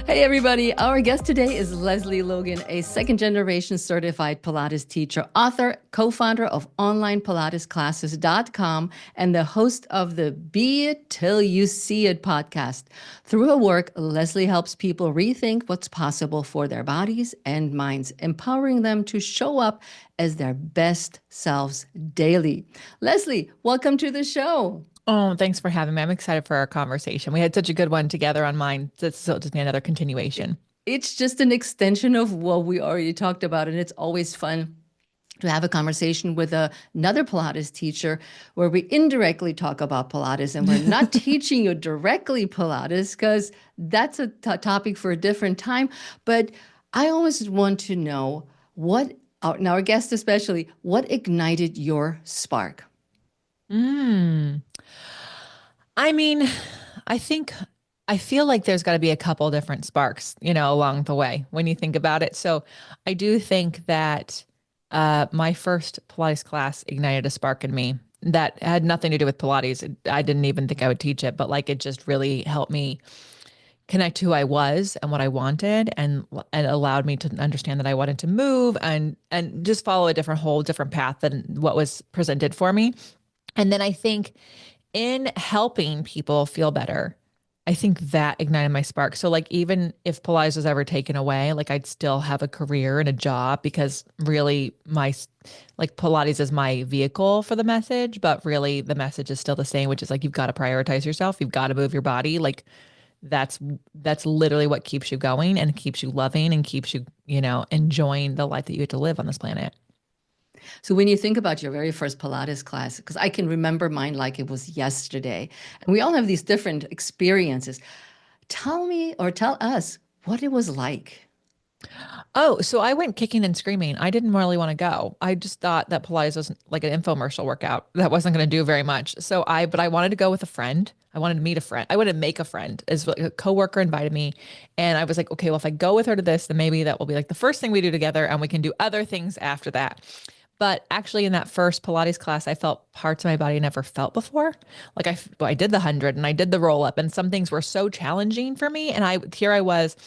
Hey, everybody. Our guest today is Lesley Logan, a second generation certified Pilates teacher, author, co founder of OnlinePilatesClasses.com, and the host of the Be It Till You See It podcast. Through her work, Lesley helps people rethink what's possible for their bodies and minds, empowering them to show up as their best selves daily. Lesley, welcome to the show. Oh, thanks for having me. I'm excited for our conversation. We had such a good one together on mine. So just be another continuation. It's just an extension of what we already talked about, and it's always fun to have a conversation with another Pilates teacher where we indirectly talk about Pilates, and we're not teaching you directly Pilates because that's a topic for a different time. But I always want to know now our guest especially, what ignited your spark? Mm. I mean, I think I feel like there's got to be a couple different sparks, along the way when you think about it. So I do think that my first Pilates class ignited a spark in me that had nothing to do with Pilates. I didn't even think I would teach it, but like it just really helped me connect to who I was and what I wanted and allowed me to understand that I wanted to move and just follow a whole different path than what was presented for me. And then I think in helping people feel better, I think that ignited my spark. So like even if Pilates was ever taken away, like I'd still have a career and a job because really like Pilates is my vehicle for the message, but really the message is still the same, which is like you've got to prioritize yourself, you've got to move your body. Like that's literally what keeps you going and keeps you loving and keeps you, enjoying the life that you get to live on this planet. So when you think about your very first Pilates class, because I can remember mine like it was yesterday, and we all have these different experiences. Tell me or tell us what it was like. Oh, so I went kicking and screaming. I didn't really want to go. I just thought that Pilates was like an infomercial workout that wasn't going to do very much. But I wanted to go with a friend. I wanted to meet a friend. I wanted to make a friend. As like a coworker invited me, and I was like, okay, well, if I go with her to this, then maybe that will be like the first thing we do together, and we can do other things after that. But actually, in that first Pilates class, I felt parts of my body I never felt before. Like I did the 100 and I did the roll up, and some things were so challenging for me. And here I was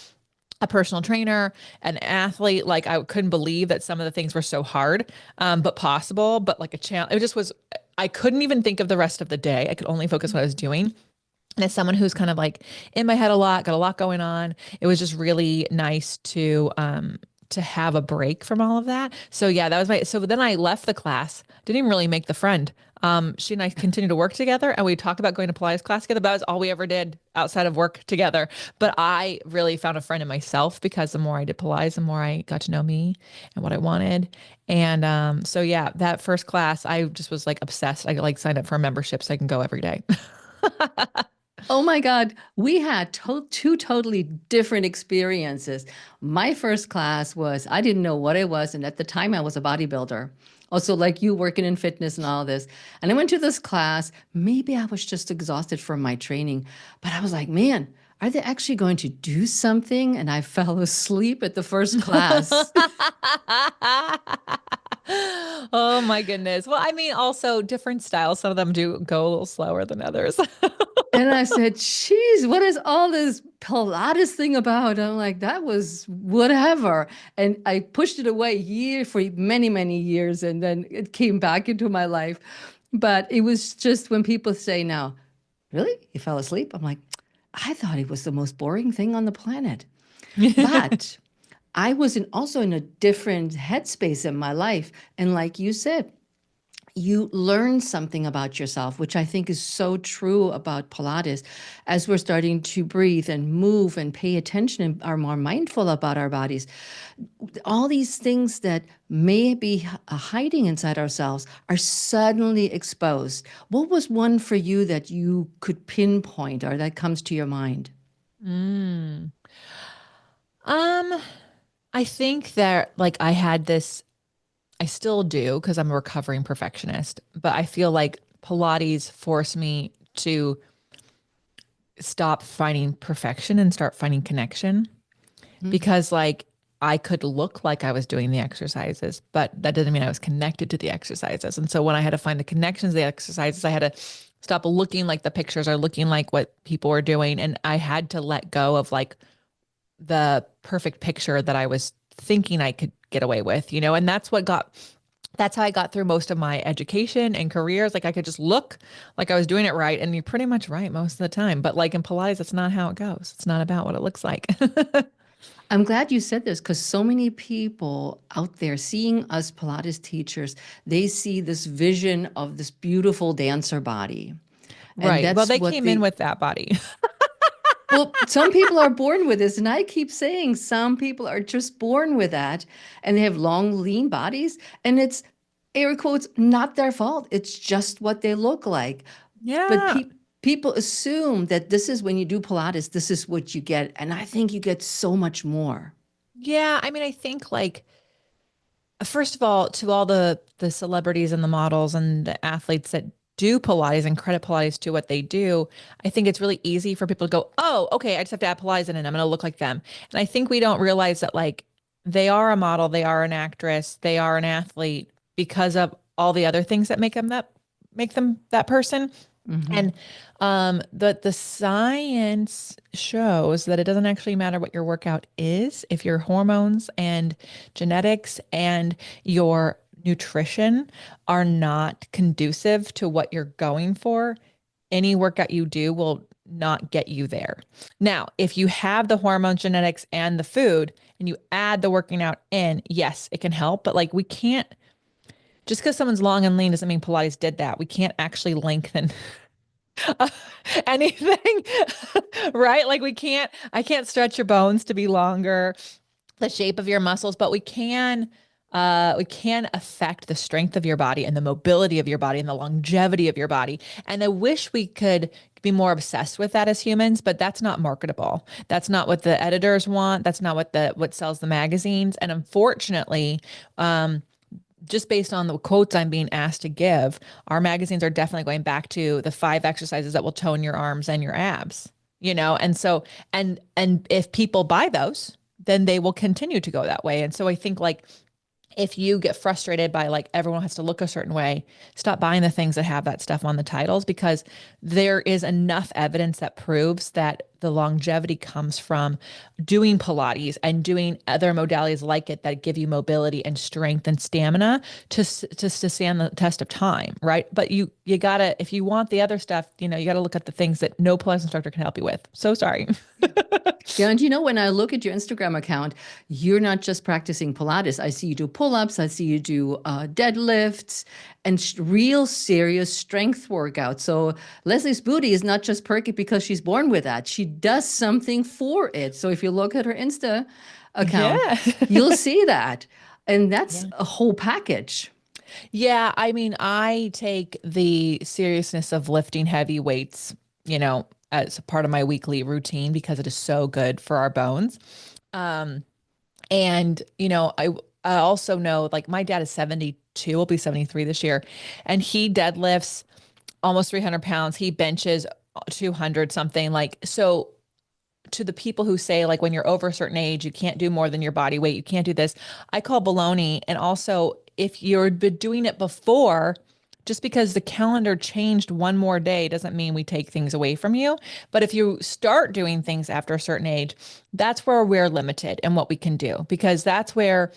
a personal trainer, an athlete. Like I couldn't believe that some of the things were so hard, but possible, but like a challenge. It just was, I couldn't even think of the rest of the day. I could only focus what I was doing. And as someone who's kind of like in my head a lot, got a lot going on, it was just really nice to have a break from all of that. So yeah, so then I left the class, didn't even really make the friend. She and I continued to work together and we talked about going to Pilates class together. That was all we ever did outside of work together. But I really found a friend in myself because the more I did Pilates, the more I got to know me and what I wanted. And so yeah, that first class, I just was like obsessed. I like signed up for a membership so I can go every day. Oh my God, we had two totally different experiences. My first class was, I didn't know what it was. And at the time, I was a bodybuilder. Also, like you working in fitness and all this. And I went to this class. Maybe I was just exhausted from my training, but I was like, man, are they actually going to do something? And I fell asleep at the first class. Oh my goodness. Well, I mean, also different styles. Some of them do go a little slower than others. And I said, geez, what is all this Pilates thing about? I'm like, that was whatever. And I pushed it away for many, many years. And then it came back into my life. But it was just when people say now, really? You fell asleep? I'm like, I thought it was the most boring thing on the planet. But I was also in a different headspace in my life. And like you said, you learn something about yourself, which I think is so true about Pilates. As we're starting to breathe and move and pay attention and are more mindful about our bodies, all these things that may be hiding inside ourselves are suddenly exposed. What was one for you that you could pinpoint or that comes to your mind? Mm. Um, I think that like I still do because I'm a recovering perfectionist, but I feel like Pilates forced me to stop finding perfection and start finding connection Mm. because like I could look like I was doing the exercises, but that didn't mean I was connected to the exercises. And so when I had to find the connections to the exercises, I had to stop looking like the pictures or looking like what people were doing. And I had to let go of like the perfect picture that I was thinking I could get away with, and that's how I got through most of my education and careers. Like I could just look like I was doing it right. And you're pretty much right most of the time. But like in Pilates, that's not how it goes. It's not about what it looks like. I'm glad you said this because so many people out there seeing us Pilates teachers, they see this vision of this beautiful dancer body. And Right. Well, that's they what came in they, with that body. well, some people are born with this. And I keep saying some people are just born with that and they have long, lean bodies. And it's air quotes, not their fault. It's just what they look like. But Yeah. people assume that this is when you do Pilates, this is what you get. And I think you get so much more. Yeah. I mean, I think like first of all, to all the celebrities and the models and the athletes that do Pilates and credit Pilates to what they do, I think it's really easy for people to go, "Oh, okay, I just have to add Pilates in and I'm going to look like them." And I think we don't realize that like they are a model, they are an actress, they are an athlete because of all the other things that make them that person. Mhm. And the science shows that it doesn't actually matter what your workout is if your hormones and genetics and your nutrition are not conducive to what you're going for. Any workout you do will not get you there. Now, if you have the hormones, genetics, and the food, and you add the working out in, yes, it can help. But like we can't just because someone's long and lean doesn't mean Pilates did that. We can't actually lengthen anything, right? Like I can't stretch your bones to be longer, the shape of your muscles, but we can affect the strength of your body and the mobility of your body and the longevity of your body. And I wish we could be more obsessed with that as humans, but that's not marketable. That's not what the editors want. That's not what sells the magazines. And unfortunately, just based on the quotes I'm being asked to give, our magazines are definitely going back to the 5 exercises that will tone your arms and your abs, And so, and if people buy those, then they will continue to go that way. And so I think like if you get frustrated by like everyone has to look a certain way, stop buying the things that have that stuff on the titles because there is enough evidence that proves that the longevity comes from doing Pilates and doing other modalities like it that give you mobility and strength and stamina to stand the test of time, right? But you gotta if you want the other stuff, you gotta look at the things that no Pilates instructor can help you with. So sorry. Yeah, and when I look at your Instagram account, you're not just practicing Pilates. I see you do pull-ups, I see you do deadlifts, and real serious strength workouts. So Leslie's booty is not just perky because she's born with that. She does something for it. So if you look at her Insta account, Yeah. you'll see that. And that's Yeah. a whole package. Yeah, I mean, I take the seriousness of lifting heavy weights, as a part of my weekly routine because it is so good for our bones. Um, and I also know like my dad is 72, will be 73 this year, and he deadlifts almost 300 pounds. He benches 200 something like so to the people who say like when you're over a certain age you can't do more than your body weight, you can't do this, I call baloney. And also if you're been doing it before, just because the calendar changed one more day doesn't mean we take things away from you. But if you start doing things after a certain age, that's where we're limited in what we can do because that's where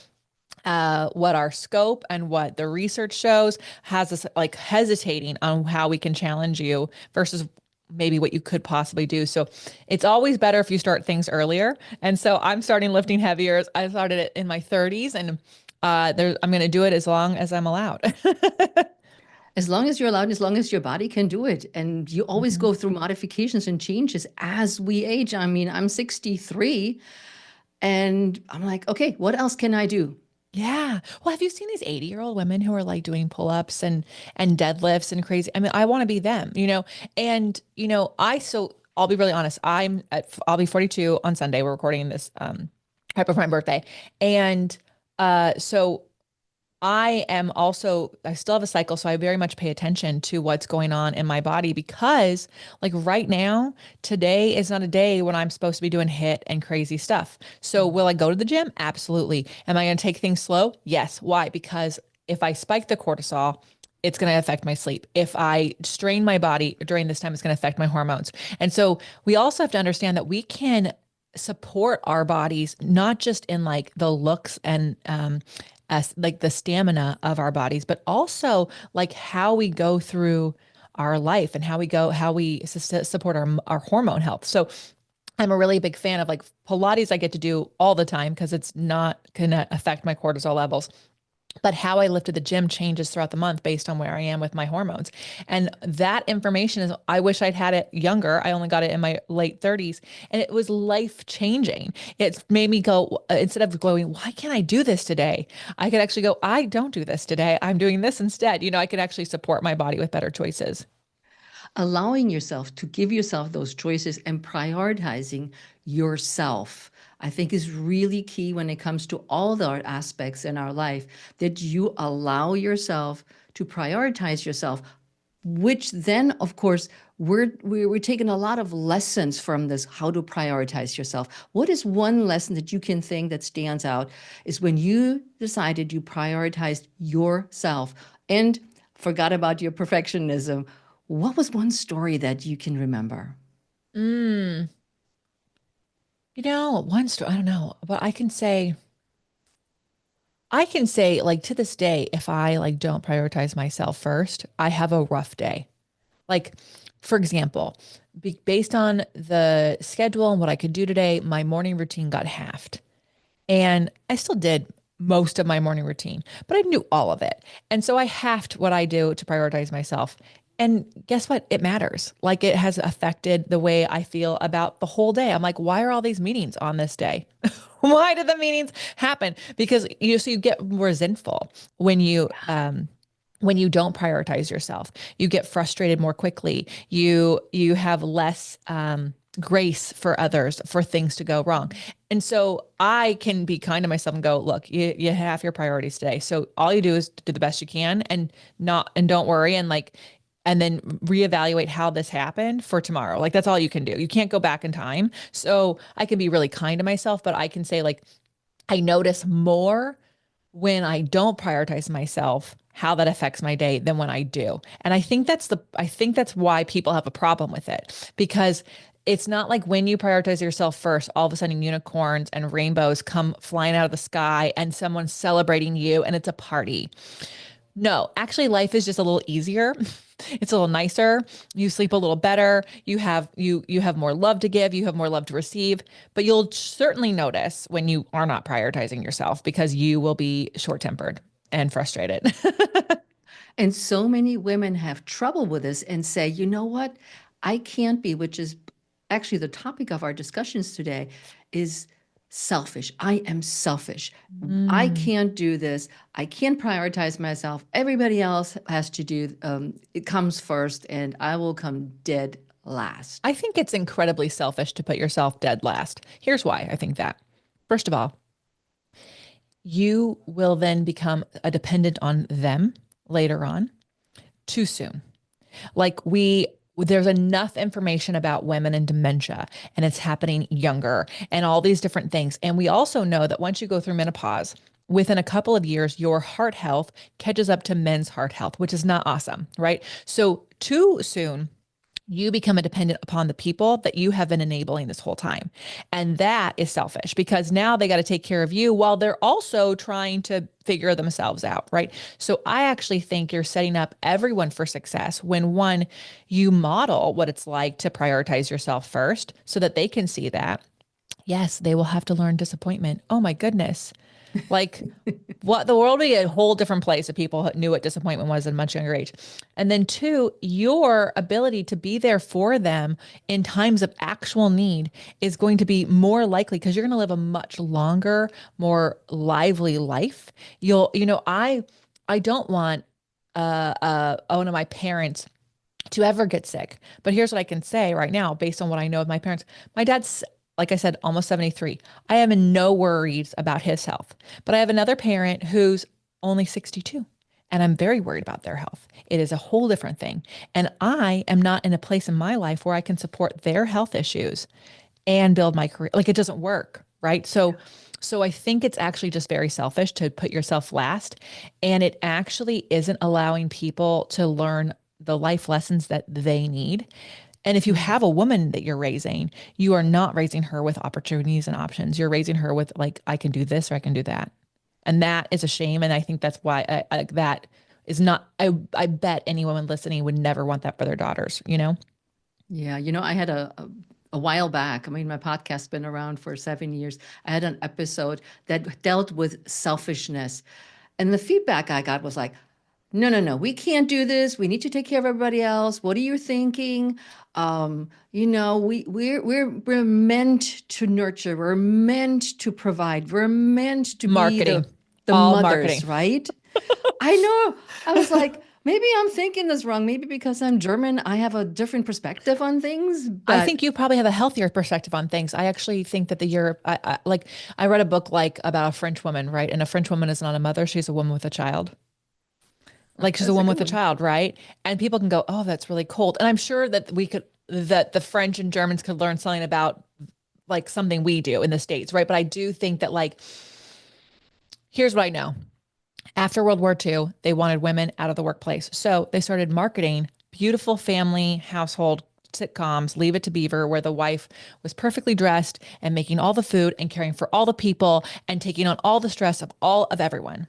what our scope and what the research shows has us like hesitating on how we can challenge you versus maybe what you could possibly do. So it's always better if you start things earlier. And so I'm starting lifting heavier. I started it in my 30s and I'm going to do it as long as I'm allowed. As long as you're allowed, as long as your body can do it. And you always Mhm. go through modifications and changes as we age. I mean, I'm 63 and I'm like, okay, what else can I do? Yeah. Well, have you seen these 80-year-old women who are like doing pull-ups and deadlifts and crazy? I mean, I want to be them, And, I'll be really honest. I'll be 42 on Sunday. We're recording this right before my birthday. And so I still have a cycle, so I very much pay attention to what's going on in my body because, like, right now, today is not a day when I'm supposed to be doing hit and crazy stuff. So, will I go to the gym? Absolutely. Am I going to take things slow? Yes. Why? Because if I spike the cortisol, it's going to affect my sleep. If I strain my body during this time, it's going to affect my hormones. And so, we also have to understand that we can support our bodies, not just in like the looks and as like the stamina of our bodies, but also like how we go through our life and how we support our hormone health. So I'm a really big fan of like Pilates I get to do all the time because it's not going to affect my cortisol levels. But how I lift at the gym changes throughout the month based on where I am with my hormones. And that information is, I wish I'd had it younger. I only got it in my late 30s and it was life changing. It made me go, instead of going, why can't I do this today? I could actually go, I don't do this today. I'm doing this instead. I could actually support my body with better choices. Allowing yourself to give yourself those choices and prioritizing yourself, I think is really key when it comes to all the aspects in our life, that you allow yourself to prioritize yourself, which then, of course, we're taking a lot of lessons from this, how to prioritize yourself. What is one lesson that you can think that stands out is when you decided you prioritized yourself and forgot about your perfectionism? What was one story that you can remember? Mm, one story, I don't know, but I can say like to this day, if I like don't prioritize myself first, I have a rough day. Like, for example, based on the schedule and what I could do today, my morning routine got halved. And I still did most of my morning routine, but I didn't do all of it. And so I halved what I do to prioritize myself. And guess what? It matters. Like it has affected the way I feel about the whole day. I'm like, why are all these meetings on this day? Why did the meetings happen? Because you get resentful when you don't prioritize yourself. You get frustrated more quickly. You have less grace for others for things to go wrong. And so I can be kind to myself and go, look, you have your priorities today. So all you do is do the best you can and don't worry and then reevaluate how this happened for tomorrow. Like that's all you can do. You can't go back in time. So I can be really kind to myself, but I can say like I notice more when I don't prioritize myself, how that affects my day than when I do. And I think that's why people have a problem with it because it's not like when you prioritize yourself first, all of a sudden unicorns and rainbows come flying out of the sky and someone's celebrating you and it's a party. No, actually life is just a little easier. It's a little nicer. You sleep a little better. You have more love to give, you have more love to receive, but you'll certainly notice when you are not prioritizing yourself because you will be short-tempered and frustrated. And so many women have trouble with this and say, you know what? I can't be, which is actually the topic of our discussions today, is selfish. I am selfish. I Mm. can't do this. I can't prioritize myself. Everybody else has to do, it comes first, and I will come dead last. I think it's incredibly selfish to put yourself dead last. Here's why I think that. First of all, you will then become a dependent on them later on too soon. Like there's enough information about women and dementia and it's happening younger and all these different things. And we also know that once you go through menopause, within a couple of years, your heart health catches up to men's heart health, which is not awesome, right? So too soon, you become a dependent upon the people that you have been enabling this whole time. And that is selfish because now they got to take care of you while they're also trying to figure themselves out, right? So I actually think you're setting up everyone for success when one, you model what it's like to prioritize yourself first so that they can see that. Yes, they will have to learn disappointment. Oh my goodness. Like what the world would be a whole different place if people knew what disappointment was at a much younger age. And then two, your ability to be there for them in times of actual need is going to be more likely because you're going to live a much longer, more lively life. I don't want one of my parents to ever get sick. But here's what I can say right now, based on what I know of my parents. My dad's, like I said, almost 73. I am in no worries about his health. But I have another parent who's only 62, and I'm very worried about their health. It is a whole different thing. And I am not in a place in my life where I can support their health issues and build my career. Like it doesn't work, right? So I think it's actually just very selfish to put yourself last. And it actually isn't allowing people to learn the life lessons that they need. And if you Mm. have a woman that you're raising, you are not raising her with opportunities and options. You're raising her with like, I can do this or I can do that. And that is a shame. And I think that's why that is not, I bet any woman listening would never want that for their daughters, you know? Yeah, I had a while back. I mean, my podcast's been around for 7 years. I had an episode that dealt with selfishness, and the feedback I got was like, "No, no, no, we can't do this. We need to take care of everybody else. What are you thinking? We're meant to nurture. We're meant to provide. We're meant to be Marketing, the all mothers, marketing. right?" I know. I was like, maybe I'm thinking this wrong. Maybe because I'm German, I have a different perspective on things. I But think you probably have a healthier perspective on things. I actually think that the Europe, like I read a book like about a French woman, right? And a French woman is not a mother; she's a woman with a child. Like she's a that's a woman good with a one. child, right? And people can go, "Oh, that's really cold." And I'm sure that that the French and Germans could learn something about like something we do in the States, right? But I do think that like, here's what I know. After World War II, they wanted women out of the workplace. So they started marketing beautiful family household sitcoms, Leave It to Beaver, where the wife was perfectly dressed and making all the food and caring for all the people and taking on all the stress of all of everyone.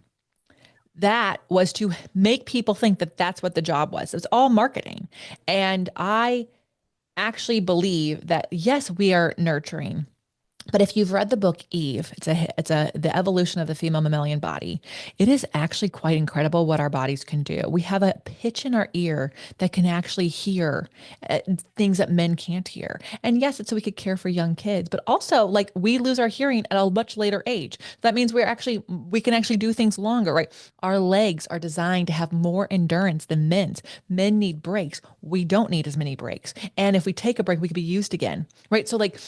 That was to make people think that that's what the job was. It's all marketing. And I actually believe that yes, we are nurturing, but if you've read the book Eve, it's the evolution of the female mammalian body. It is actually quite incredible what our bodies can do. We have a pitch in our ear that can actually hear things that men can't hear. And yes, it's so we could care for young kids, but also like we lose our hearing at a much later age. That means we can actually do things longer, right? Our legs are designed to have more endurance than men's. Men need breaks. We don't need as many breaks. And if we take a break, we could be used again, right? So like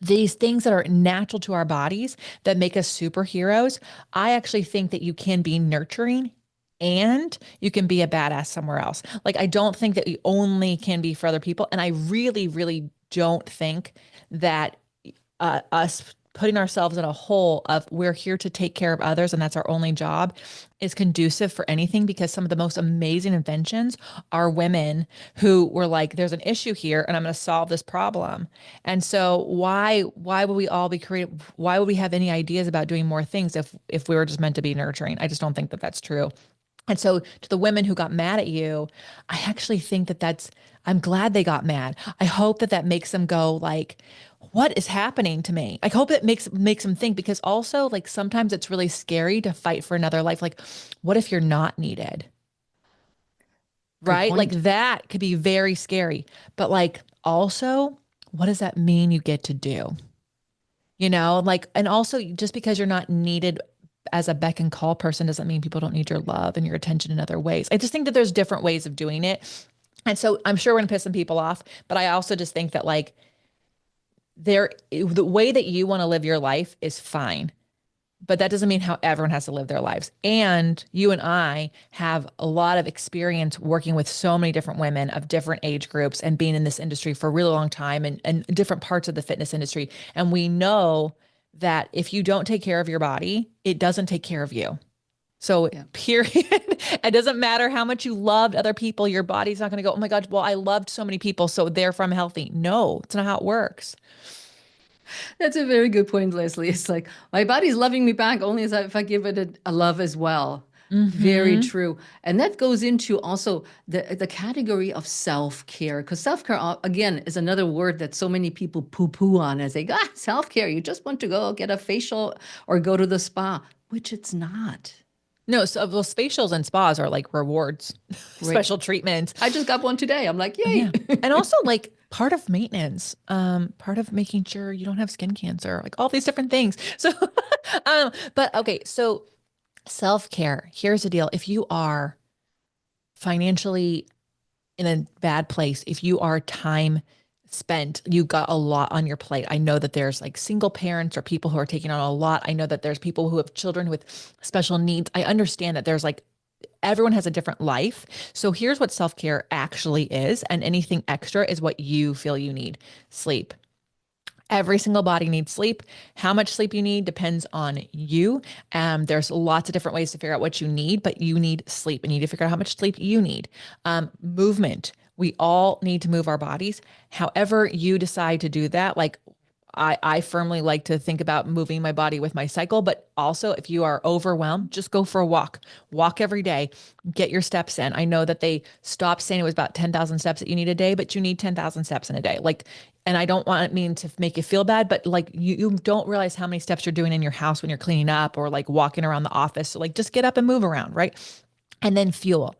these things that are natural to our bodies that make us superheroes, I actually think that you can be nurturing and you can be a badass somewhere else. Like, I don't think that you only can be for other people. And I really, really don't think that us putting ourselves in a hole of we're here to take care of others and that's our only job is conducive for anything because some of the most amazing inventions are women who were like there's an issue here and I'm going to solve this problem. And so why would we all be creative? Why would we have any ideas about doing more things if we were just meant to be nurturing? I just don't think that that's true. And so to the women who got mad at you, I actually think that I'm glad they got mad. I hope that that makes them go like, what is happening to me? I hope it makes them think because also like sometimes it's really scary to fight for another life. Like, what if you're not needed? Good Right? Like point. that could be very scary. But like also, what does that mean you get to do? You know, like, and also just because you're not needed as a beck and call person doesn't mean people don't need your love and your attention in other ways. I just think that there's different ways of doing it. And so I'm sure we're gonna piss some people off, but I also just think that like the way that you want to live your life is fine. But that doesn't mean how everyone has to live their lives. And you and I have a lot of experience working with so many different women of different age groups and being in this industry for a really long time and different parts of the fitness industry. And we know that if you don't take care of your body, it doesn't take care of you. So, Yeah. period. It doesn't matter how much you loved other people, your body's not going to go, oh my God, well, I loved so many people, so therefore I'm healthy. No, it's not how it works. That's a very good point, Leslie. It's like my body's loving me back only as if I give it a love as well. Very Hmm. true. And that goes into also the category of self-care, because self-care, again, is another word that so many people poo-poo on as they go, self-care, you just want to go get a facial or go to the spa, which it's not. No, so well, facials and spas are like rewards, Great. special treatments. I just got one today. I'm like, yay. Yeah. And also like part of maintenance, part of making sure you don't have skin cancer, like all these different things. So, but okay, so self-care, here's the deal. If you are financially in a bad place, if you are time spent, you got a lot on your plate. I know that there's like single parents or people who are taking on a lot. I know that there's people who have children with special needs. I understand that there's like everyone has a different life. So here's what self-care actually is, and anything extra is what you feel you need. Sleep. Every single body needs sleep. How much sleep you need depends on you. There's lots of different ways to figure out what you need, but you need sleep and you need to figure out how much sleep you need. Movement. We all need to move our bodies. However, you decide to do that, like I firmly like to think about moving my body with my cycle, but also if you are overwhelmed, just go for a walk. Walk every day, get your steps in. I know that they stopped saying it was about 10,000 steps that you need a day, but you need 10,000 steps in a day. Like, and I don't want it mean to make you feel bad, but like you don't realize how many steps you're doing in your house when you're cleaning up or like walking around the office. So like just get up and move around, right? And then fuel.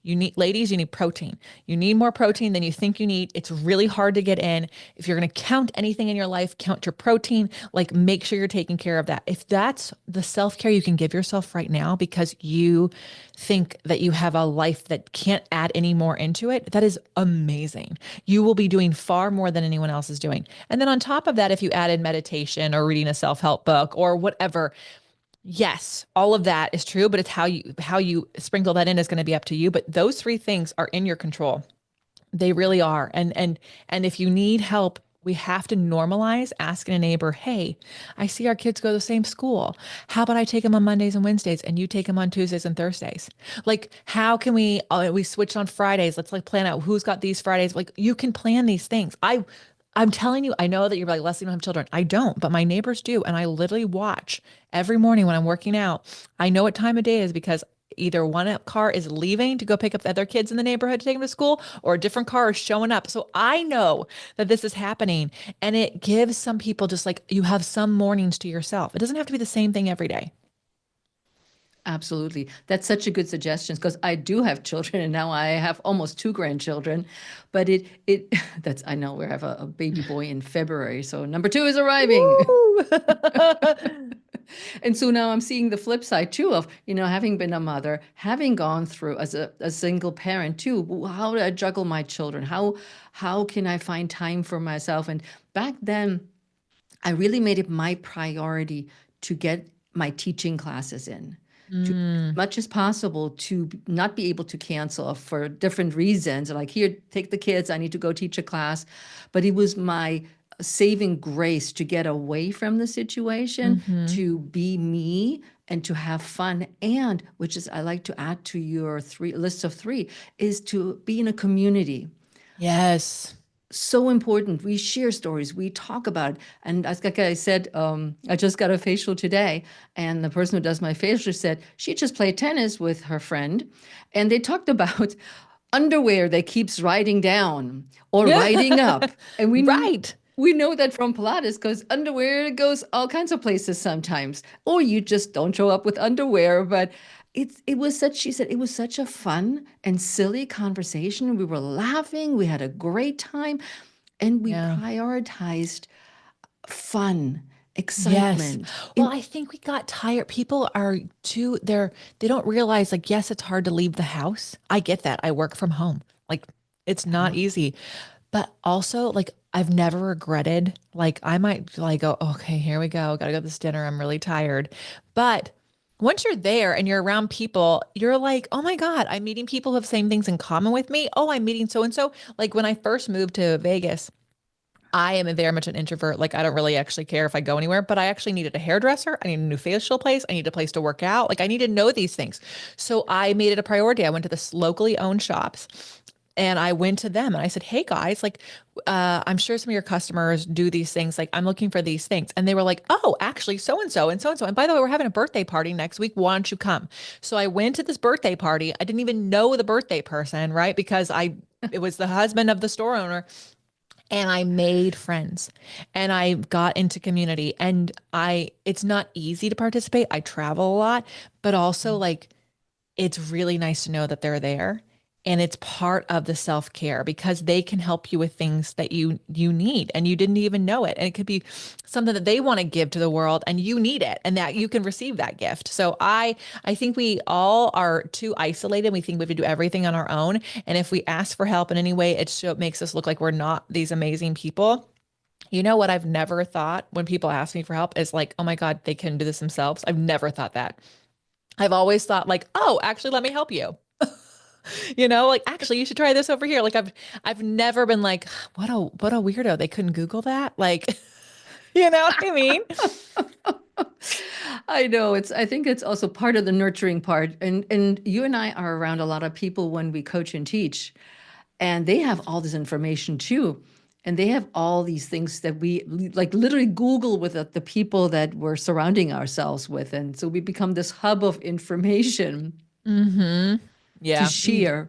You need, ladies, you need protein. You need more protein than you think you need. It's really hard to get in. If you're going to count anything in your life, count your protein. Like, make sure you're taking care of that. If that's the self care you can give yourself right now because you think that you have a life that can't add any more into it, that is amazing. You will be doing far more than anyone else is doing. And then on top of that, if you added meditation or reading a self help book or whatever, yes, all of that is true, but it's how you sprinkle that in is going to be up to you. But those three things are in your control. They really are. And if you need help, we have to normalize asking a neighbor, "Hey, I see our kids go to the same school. How about I take them on Mondays and Wednesdays and you take them on Tuesdays and Thursdays?" Like, how can we switch on Fridays? Let's like plan out who's got these Fridays. Like, you can plan these things. I'm telling you, I know that you're like, Leslie, you don't have children. I don't, but my neighbors do. And I literally watch every morning when I'm working out. I know what time of day it is because either one car is leaving to go pick up the other kids in the neighborhood to take them to school, or a different car is showing up. So I know that this is happening. And it gives some people just like you have some mornings to yourself. It doesn't have to be the same thing every day. Absolutely. That's such a good suggestion because I do have children and now I have almost two grandchildren. But it that's I know we have a baby boy in February, so number two is arriving. Woo! And so now I'm seeing the flip side too of, having been a mother, having gone through as a single parent too. How do I juggle my children? How can I find time for myself? And back then, I really made it my priority to get my teaching classes in, to as Mm, much as possible to not be able to cancel for different reasons. Like, here, take the kids, I need to go teach a class. But it was my saving grace to get away from the situation, hmm. to be me and to have fun. And which is, I like to add to your three list of three, is to be in a community. Yes. So important. We share stories, we talk about it. And as like I said, I just got a facial today, and the person who does my facial said she just played tennis with her friend, and they talked about underwear that keeps riding down or riding up. And Right. we know that from Pilates because underwear goes all kinds of places sometimes, or you just don't show up with underwear. But it was such, she said, it was such a fun and silly conversation. We were laughing, we had a great time, and we Yeah. prioritized fun, Yes. excitement. Well, I think we got tired. People are too, they don't realize, like, yes, it's hard to leave the house. I get that. I work from home. Like, it's not easy. But also, like, I've never regretted, like, I might like go, okay, here we go. Gotta go to this dinner. I'm really tired. But once you're there and you're around people, you're like, oh my God, I'm meeting people who have same things in common with me. Oh, I'm meeting so and so. Like, when I first moved to Vegas, I am very much an introvert. Like, I don't really actually care if I go anywhere, but I actually needed a hairdresser. I need a new facial place. I need a place to work out. Like, I need to know these things. So I made it a priority. I went to this locally owned shops and I went to them and I said, "Hey guys, like, I'm sure some of your customers do these things. Like, I'm looking for these things." And they were like, "Oh, actually, so and so and so and so. And by the way, we're having a birthday party next week. Why don't you come?" So I went to this birthday party. I didn't even know the birthday person, right? Because it was the husband of the store owner, and I made friends and I got into community, and it's not easy to participate. I travel a lot, but also like it's really nice to know that they're there, and it's part of the self-care because they can help you with things that you need and you didn't even know it, and it could be something that they want to give to the world and you need it and that you can receive that gift. So I think we all are too isolated. We think we have to do everything on our own, and if we ask for help in any way, it makes us look like we're not these amazing people. You know what I've never thought when people ask me for help is like, oh my God, they can do this themselves. I've never thought that. I've always thought like, oh, actually, let me help you. Like, actually, you should try this over here. Like, I've never been like, what a weirdo. They couldn't Google that. Like, you know what I mean? I know, I think it's also part of the nurturing part. And you and I are around a lot of people when we coach and teach. and they have all this information too. And they have all these things that we like literally Google with the people that we're surrounding ourselves with. And so we become this hub of information Mm-hmm. to Yeah. share.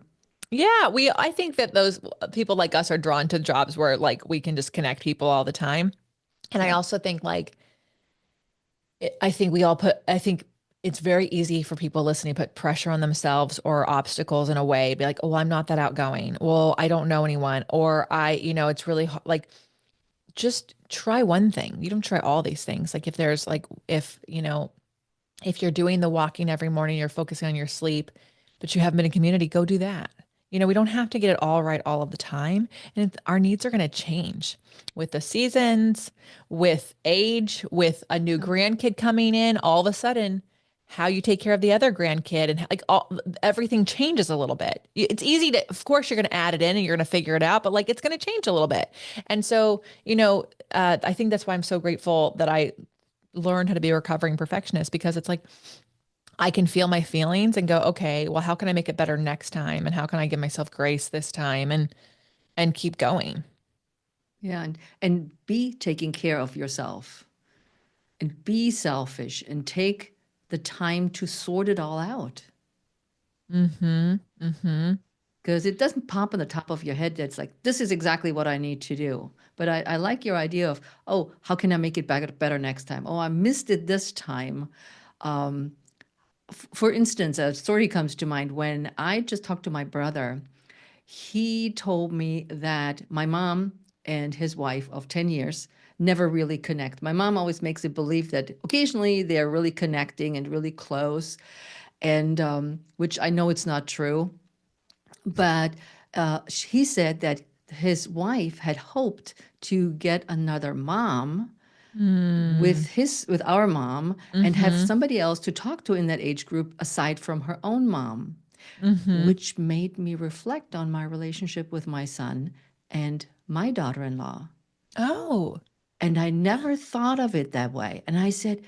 Yeah, I think that those people like us are drawn to jobs where like we can just connect people all the time. And I Yeah. also think like I think it's very easy for people listening to put pressure on themselves or obstacles in a way, be like, oh, I'm not that outgoing. Well, I don't know anyone. Or it's really like just try one thing. You don't try all these things. Like if there's like, if you're doing the walking every morning, you're focusing on your sleep, but you haven't been in community, go do that. We don't have to get it all right all of the time. And our needs are going to change with the seasons, with age, with a new grandkid coming in. All of a sudden, how you take care of the other grandkid and like everything changes a little bit. It's easy to, of course, you're going to add it in and you're going to figure it out, but like it's going to change a little bit. And so, I think that's why I'm so grateful that I learned how to be a recovering perfectionist because it's like I can feel my feelings and go, okay, well, how can I make it better next time? And how can I give myself grace this time and keep going? Yeah. And be taking care of yourself and be selfish and take the time to sort it all out. Mm-hmm. Mm-hmm. Because it doesn't pop on the top of your head that's like, this is exactly what I need to do. But I like your idea of, oh, how can I make it better next time? Oh, I missed it this time. Um, for instance, a story comes to mind when I just talked to my brother. He told me that my mom and his wife of 10 years never really connect. My mom always makes it believe that occasionally they're really connecting and really close, and which I know it's not true. But he said that his wife had hoped to get another mom Mm. with our mom and have Mm-hmm. somebody else to talk to in that age group aside from her own mom, Mm-hmm. which made me reflect on my relationship with my son and my daughter-in-law. Oh. And I never thought of it that way. And I said,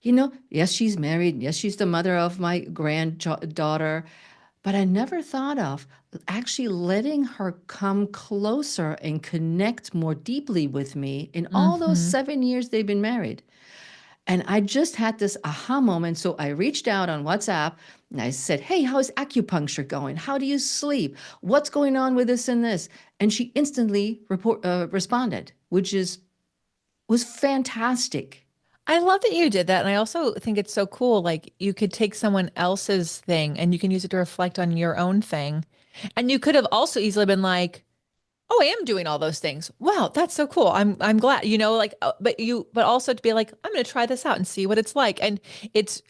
yes, she's married. Yes, she's the mother of my granddaughter. But I never thought of actually letting her come closer and connect more deeply with me in all those Mm-hmm. 7 years they've been married. And I just had this aha moment. So I reached out on WhatsApp and I said, hey, how's acupuncture going? How do you sleep? What's going on with this and this? And she instantly responded, which was fantastic. I love that you did that. And I also think it's so cool. Like you could take someone else's thing and you can use it to reflect on your own thing. And you could have also easily been like, oh, I am doing all those things. Wow, that's so cool. I'm glad, like, but also to be like, I'm going to try this out and see what it's like. And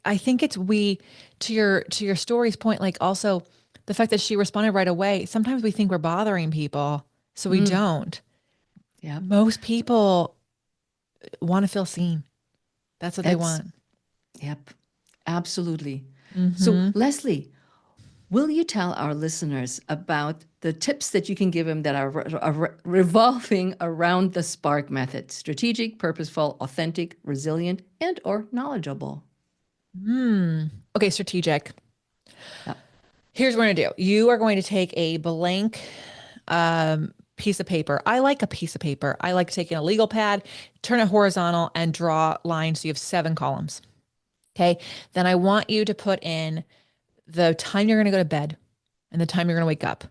I think it's to your story's point, like also the fact that she responded right away. Sometimes we think we're bothering people, so we Mm, don't. yep. Most people want to feel seen. That's what they That's, want. yep, absolutely. So, Mm-hmm. Lesley, will you tell our listeners about the tips that you can give them that are revolving around the SPARK method? Strategic, purposeful, authentic, resilient, and or knowledgeable. Okay, strategic. Yeah. Here's what we're gonna do. You are going to take a blank piece of paper. I like a piece of paper. I like taking a legal pad, turn it horizontal, and draw lines so you have 7 columns. Okay. Then I want you to put in the time you're gonna go to bed and the time you're gonna wake up.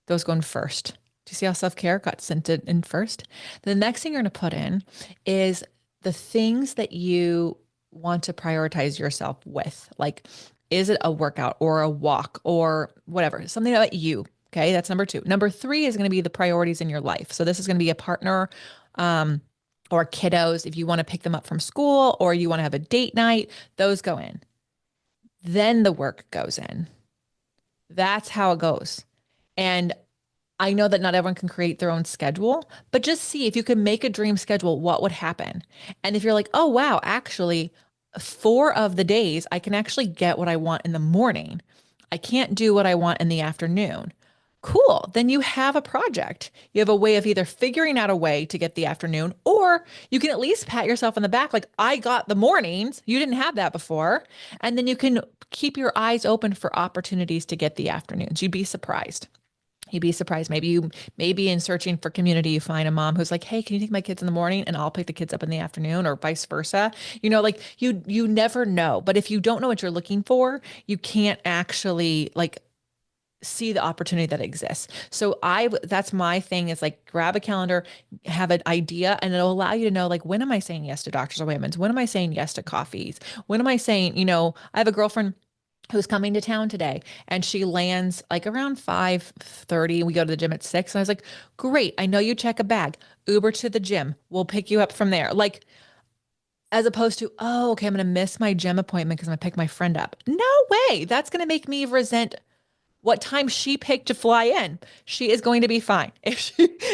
Those go in first. Do you see how self-care got sent in first? The next thing you're gonna put in is the things that you want to prioritize yourself with. Like, is it a workout or a walk or whatever? Something about you. Okay, that's number 2. Number 3 is going to be the priorities in your life. So this is going to be a partner, um, or kiddos. If you want to pick them up from school or you want to have a date night, those go in. Then the work goes in. That's how it goes. And I know that not everyone can create their own schedule, but just see if you can make a dream schedule, what would happen? And if you're like, oh, wow, actually, 4 of the days I can actually get what I want in the morning. I can't do what I want in the afternoon. Cool. Then you have a project. You have a way of either figuring out a way to get the afternoon, or you can at least pat yourself on the back, like, I got the mornings. You didn't have that before. And then you can keep your eyes open for opportunities to get the afternoons. You'd be surprised. You'd be surprised. Maybe in searching for community, you find a mom who's like, "Hey, can you take my kids in the morning and I'll pick the kids up in the afternoon," or vice versa. Like you never know. But if you don't know what you're looking for, you can't actually like see the opportunity that exists. So that's my thing is like grab a calendar, have an idea, and it'll allow you to know like when am I saying yes to doctors or women's? When am I saying yes to coffees? When am I saying, I have a girlfriend who's coming to town today and she lands like around 5:30. We go to the gym at 6. And I was like, great. I know you check a bag. Uber to the gym. We'll pick you up from there. Like, as opposed to, oh, okay, I'm going to miss my gym appointment because I'm going to pick my friend up. No way. That's going to make me resent what time she picked to fly in. She is going to be fine. If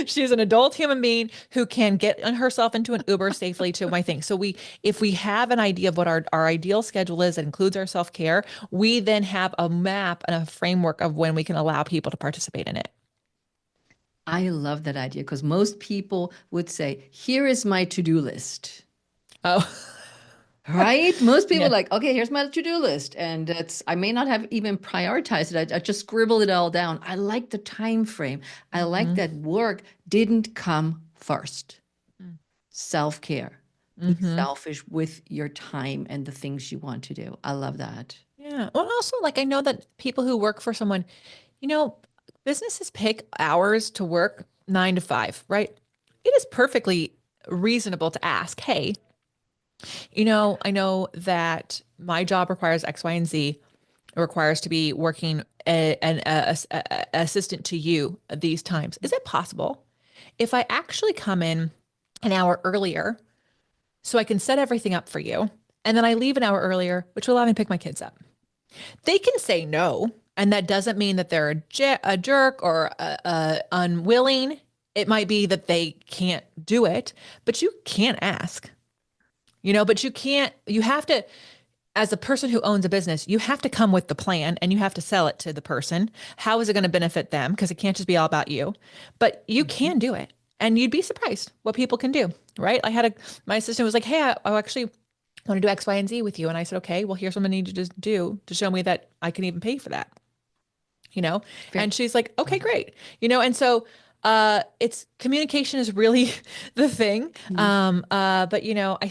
she is an adult human being who can get herself into an Uber safely to my thing. So if we have an idea of what our ideal schedule is that includes our self-care, we then have a map and a framework of when we can allow people to participate in it. I love that idea because most people would say, here is my to-do list. Oh, Right? Most people yeah. like, okay, here's my to-do list. And I may not have even prioritized it. I just scribbled it all down. I like the time frame. I like Mm-hmm. that work didn't come first. Self-care. Be Mm-hmm. selfish with your time and the things you want to do. I love that. Yeah. Well, also, like, I know that people who work for someone, you know, businesses pick hours to work 9 to 5, right? It is perfectly reasonable to ask, hey, I know that my job requires X, Y, and Z. It requires to be working assistant to you these times. Is it possible if I actually come in an hour earlier so I can set everything up for you, and then I leave an hour earlier, which will allow me to pick my kids up? They can say no, and that doesn't mean that they're a jerk or unwilling. It might be that they can't do it, but you can't ask. But you have to, as a person who owns a business, you have to come with the plan and you have to sell it to the person. How is it going to benefit them? Because it can't just be all about you, but you Mhm. can do it. And you'd be surprised what people can do, right? My assistant was like, hey, I actually want to do X, Y, and Z with you. And I said, okay, well, here's what I need you to do to show me that I can even pay for that, you know? Fair. And she's like, okay, great. And so it's communication is really the thing. Mhm. But I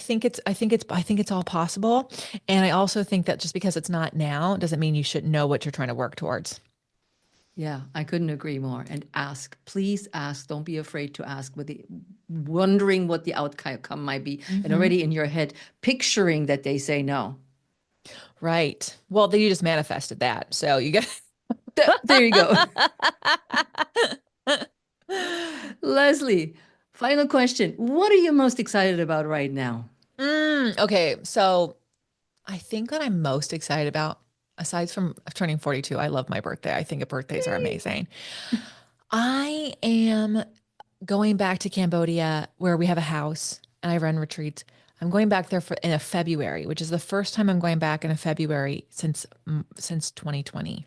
think it's all possible. And I also think that just because it's not now doesn't mean you shouldn't know what you're trying to work towards. Yeah, I couldn't agree more. And ask, please ask. Don't be afraid to ask with the wondering what the outcome might be. And Hmm. already in your head, picturing that they say no. Right. Well, then you just manifested that. So you get There you go. Lesley, final question. What are you most excited about right now? Okay. So I think that I'm most excited about, aside from turning 42, I love my birthday. I think birthdays are amazing. I am going back to Cambodia where we have a house and I run retreats. I'm going back there in a February, which is the first time I'm going back in a February since 2020.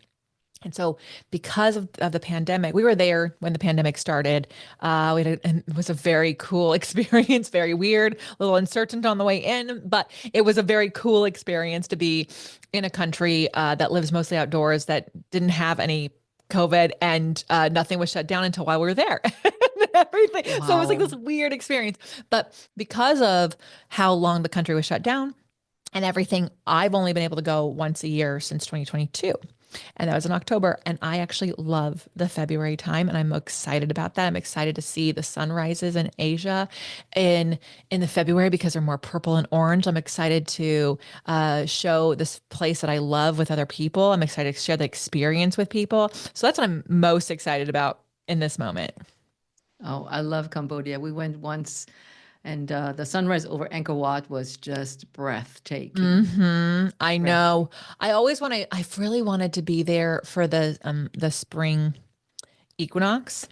And so, because of the pandemic, we were there when the pandemic started. And it was a very cool experience, very weird, a little uncertain on the way in, but it was a very cool experience to be in a country that lives mostly outdoors, that didn't have any COVID, and nothing was shut down until while we were there. Everything. So it was like Wow. this weird experience. But because of how long the country was shut down and everything, I've only been able to go once a year since 2022. And that was in October. And I actually love the February time. And I'm excited about that. I'm excited to see the sunrises in Asia in the February because they're more purple and orange. I'm excited to show this place that I love with other people. I'm excited to share the experience with people. So that's what I'm most excited about in this moment. Oh, I love Cambodia. We went once, and the sunrise over Angkor Wat was just breathtaking. I know. Breathtaking. I've really wanted to be there for the spring equinox.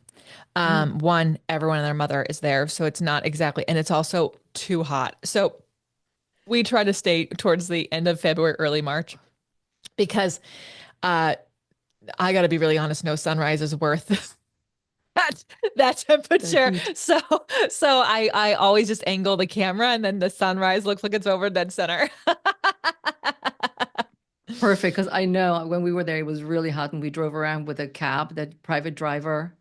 Mm. One, everyone and their mother is there, so it's not exactly, and it's also too hot. So we try to stay towards the end of February, early March, because uh, I got to be really honest, no sunrise is worth that that The temperature. heat. So I always just angle the camera, and then the sunrise looks like it's over dead center. Perfect, because I know when we were there, it was really hot, and we drove around with a cab, that private driver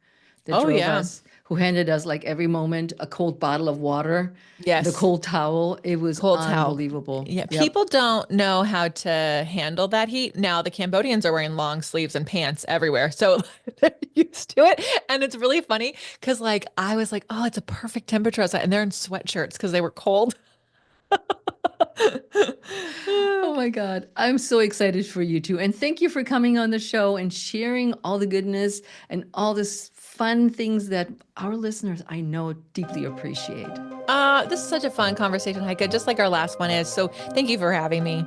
that Oh drove yeah. us, who handed us like every moment a cold bottle of water and a Yes. cold towel. It was Cold towel. unbelievable. Yeah, Yep. people don't know how to handle that heat. Now, the Cambodians are wearing long sleeves and pants everywhere. So they're used to it. And it's really funny because, like, I was like, oh, it's a perfect temperature outside. And they're in sweatshirts because they were cold. Oh my God. I'm so excited for you too. And thank you for coming on the show and sharing all the goodness and all this fun things that our listeners, I know, deeply appreciate. This is such a fun conversation, Heike, just like our last one is. So thank you for having me.